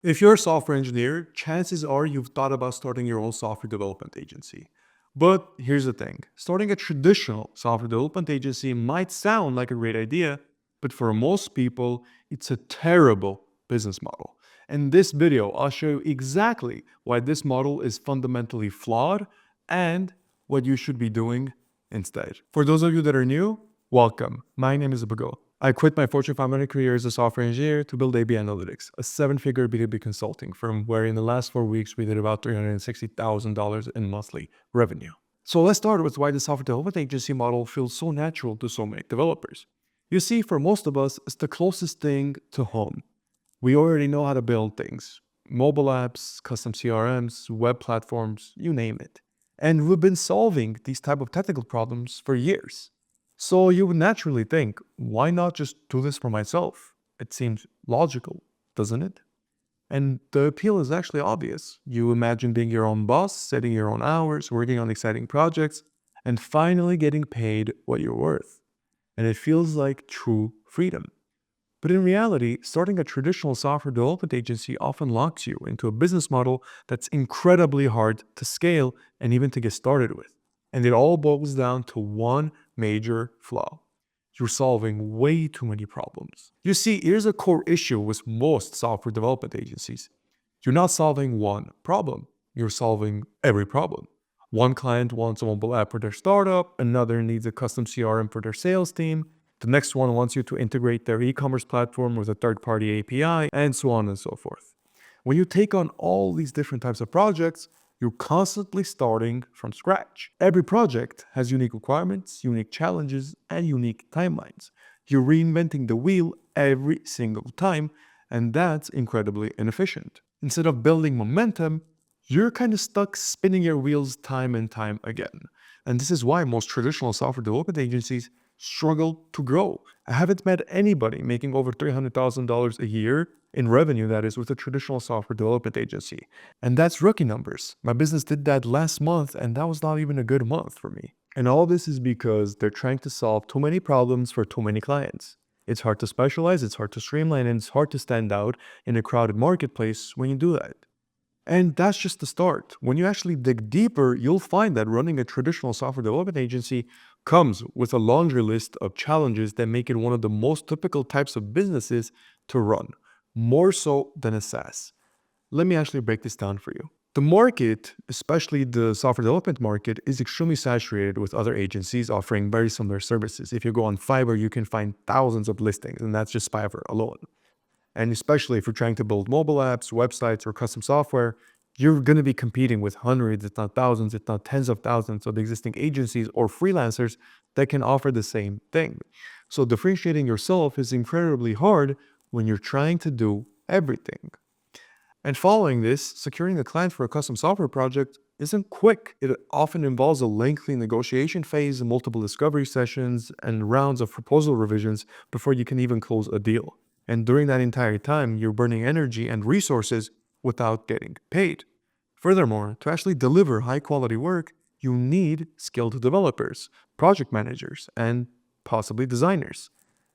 If you're a software engineer, chances are you've thought about starting your own software development agency. But here's the thing, starting a traditional software development agency might sound like a great idea, but for most people, it's a terrible business model. In this video, I'll show you exactly why this model is fundamentally flawed and what you should be doing instead. For those of you that are new, welcome. My name is Bago. I quit my Fortune 500 career as a software engineer to build AB Analytics, a seven-figure B2B consulting firm where in the last 4 weeks we did about $360,000 in monthly revenue. So let's start with why the software development agency model feels so natural to so many developers. You see, for most of us, it's the closest thing to home. We already know how to build things. Mobile apps, custom CRMs, web platforms, you name it. And we've been solving these type of technical problems for years. So you would naturally think, why not just do this for myself? It seems logical, doesn't it? And the appeal is actually obvious. You imagine being your own boss, setting your own hours, working on exciting projects, and finally getting paid what you're worth. And it feels like true freedom. But in reality, starting a traditional software development agency often locks you into a business model that's incredibly hard to scale and even to get started with. And it all boils down to one major flaw. You're solving way too many problems. You see, here's a core issue with most software development agencies. You're not solving one problem, you're solving every problem. One client wants a mobile app for their startup, another needs a custom CRM for their sales team, the next one wants you to integrate their e-commerce platform with a third-party API, and so on and so forth. When you take on all these different types of projects, you're constantly starting from scratch. Every project has unique requirements, unique challenges, and unique timelines. You're reinventing the wheel every single time, and that's incredibly inefficient. Instead of building momentum, you're kind of stuck spinning your wheels time and time again. And this is why most traditional software development agencies struggle to grow. I haven't met anybody making over $300,000 a year in revenue, that is, with a traditional software development agency. And that's rookie numbers. My business did that last month, and that was not even a good month for me. And all this is because they're trying to solve too many problems for too many clients. It's hard to specialize, it's hard to streamline, and it's hard to stand out in a crowded marketplace when you do that. And that's just the start. When you actually dig deeper, you'll find that running a traditional software development agency comes with a laundry list of challenges that make it one of the most typical types of businesses to run, more so than a SaaS. Let me actually break this down for you. The market, especially the software development market, is extremely saturated with other agencies offering very similar services. If you go on Fiverr, you can find thousands of listings, and that's just Fiverr alone. And especially if you're trying to build mobile apps, websites, or custom software, you're going to be competing with hundreds, if not thousands, if not tens of thousands of existing agencies or freelancers that can offer the same thing. So differentiating yourself is incredibly hard when you're trying to do everything. And following this, securing a client for a custom software project isn't quick. It often involves a lengthy negotiation phase, multiple discovery sessions, and rounds of proposal revisions before you can even close a deal. And during that entire time, you're burning energy and resources without getting paid. Furthermore, to actually deliver high quality work, you need skilled developers, project managers, and possibly designers.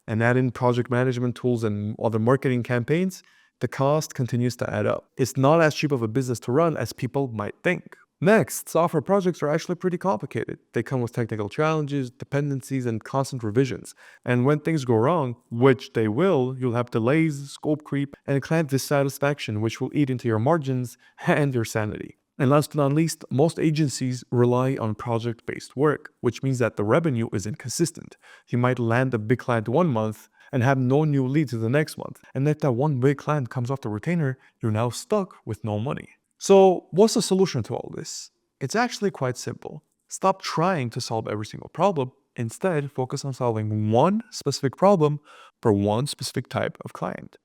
And add in project management tools and other marketing campaigns, the cost continues to add up. It's not as cheap of a business to run as people might think. Next, software projects are actually pretty complicated. They come with technical challenges, dependencies, and constant revisions. And when things go wrong, which they will, you'll have delays, scope creep, and client dissatisfaction, which will eat into your margins and your sanity. And last but not least, most agencies rely on project-based work, which means that the revenue is inconsistent. You might land a big client one month and have no new leads the next month. And if that one big client comes off the retainer, you're now stuck with no money. So what's the solution to all this? It's actually quite simple. Stop trying to solve every single problem. Instead, focus on solving one specific problem for one specific type of client.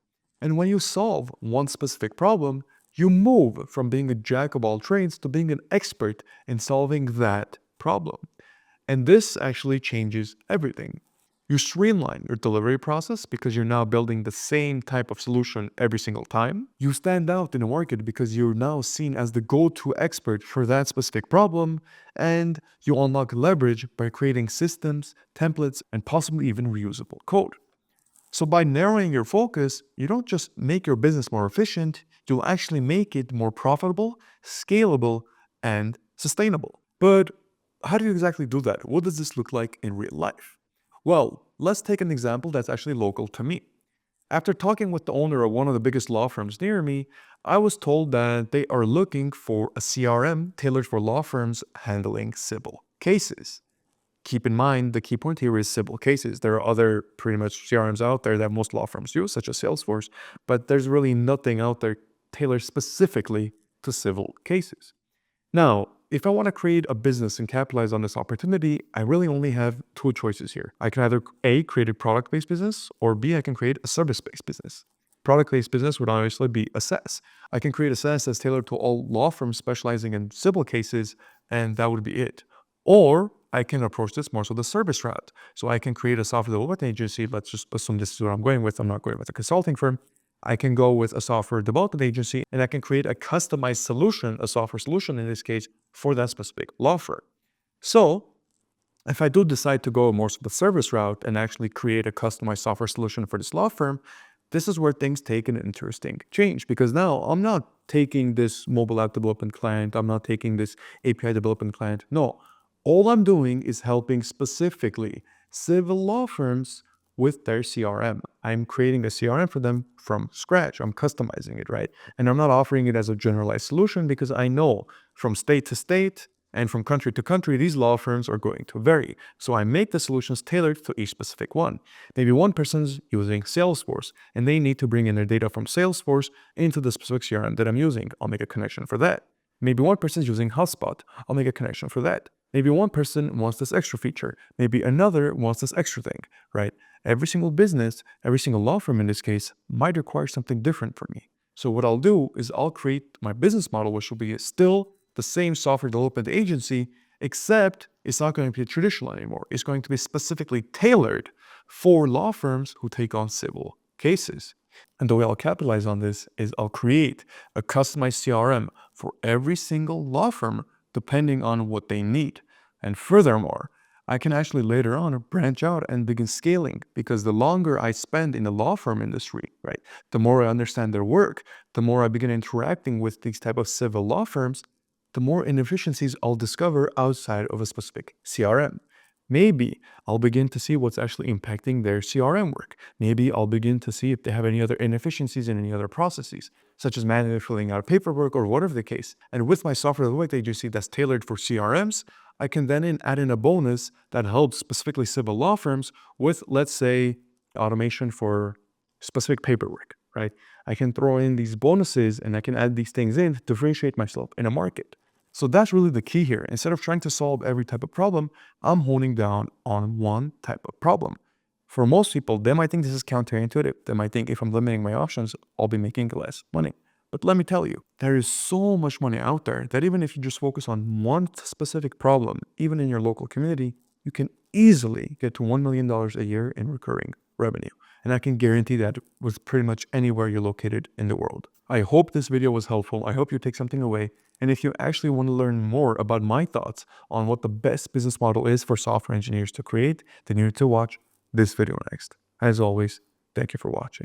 And when you solve one specific problem, you move from being a jack of all trades to being an expert in solving that problem. And this actually changes everything. You streamline your delivery process because you're now building the same type of solution every single time. You stand out in the market because you're now seen as the go-to expert for that specific problem, and you unlock leverage by creating systems, templates, and possibly even reusable code. So by narrowing your focus, you don't just make your business more efficient, you'll actually make it more profitable, scalable, and sustainable. But how do you exactly do that? What does this look like in real life? Well, let's take an example that's actually local to me. After talking with the owner of one of the biggest law firms near me, I was told that they are looking for a CRM tailored for law firms handling civil cases. Keep in mind, the key point here is civil cases. There are other pretty much CRMs out there that most law firms use, such as Salesforce, but there's really nothing out there tailored specifically to civil cases. Now, if I want to create a business and capitalize on this opportunity, I really only have two choices here. I can either A, create a product-based business, or B, I can create a service-based business. Product-based business would obviously be a SaaS. I can create a SaaS that's tailored to all law firms specializing in civil cases, and that would be it. Or I can approach this more so the service route. So I can create a software development agency. Let's just assume this is what I'm going with. I'm not going with a consulting firm. I can go with a software development agency and I can create a customized solution, a software solution in this case, for that specific law firm. So if I do decide to go more to the service route and actually create a customized software solution for this law firm, this is where things take an interesting change, because now I'm not taking this mobile app development client, I'm not taking this API development client. No, all I'm doing is helping specifically civil law firms with their CRM. I'm creating a CRM for them from scratch. I'm customizing it, right? And I'm not offering it as a generalized solution because I know from state to state and from country to country, these law firms are going to vary. So I make the solutions tailored to each specific one. Maybe one person's using Salesforce and they need to bring in their data from Salesforce into the specific CRM that I'm using. I'll make a connection for that. Maybe one person's using HubSpot. I'll make a connection for that. Maybe one person wants this extra feature. Maybe another wants this extra thing, right? Every single business, every single law firm in this case, might require something different from me. So what I'll do is I'll create my business model, which will be still the same software development agency, except it's not going to be traditional anymore. It's going to be specifically tailored for law firms who take on civil cases. And the way I'll capitalize on this is I'll create a customized CRM for every single law firm depending on what they need. And furthermore, I can actually later on branch out and begin scaling, because the longer I spend in the law firm industry, right, the more I understand their work, the more I begin interacting with these type of civil law firms, the more inefficiencies I'll discover outside of a specific CRM. Maybe I'll begin to see what's actually impacting their CRM work. Maybe I'll begin to see if they have any other inefficiencies in any other processes, such as manually filling out paperwork or whatever the case. And with my software development agency that's tailored for CRMs, I can then add in a bonus that helps specifically civil law firms with, let's say, automation for specific paperwork, right? I can throw in these bonuses and I can add these things in to differentiate myself in a market. So that's really the key here. Instead of trying to solve every type of problem, I'm honing down on one type of problem. For most people, they might think this is counterintuitive. They might think if I'm limiting my options, I'll be making less money. But let me tell you, there is so much money out there that even if you just focus on one specific problem, even in your local community, you can easily get to $1 million a year in recurring revenue. And I can guarantee that with pretty much anywhere you're located in the world. I hope this video was helpful. I hope you take something away. And if you actually want to learn more about my thoughts on what the best business model is for software engineers to create, then you need to watch this video next. As always, thank you for watching.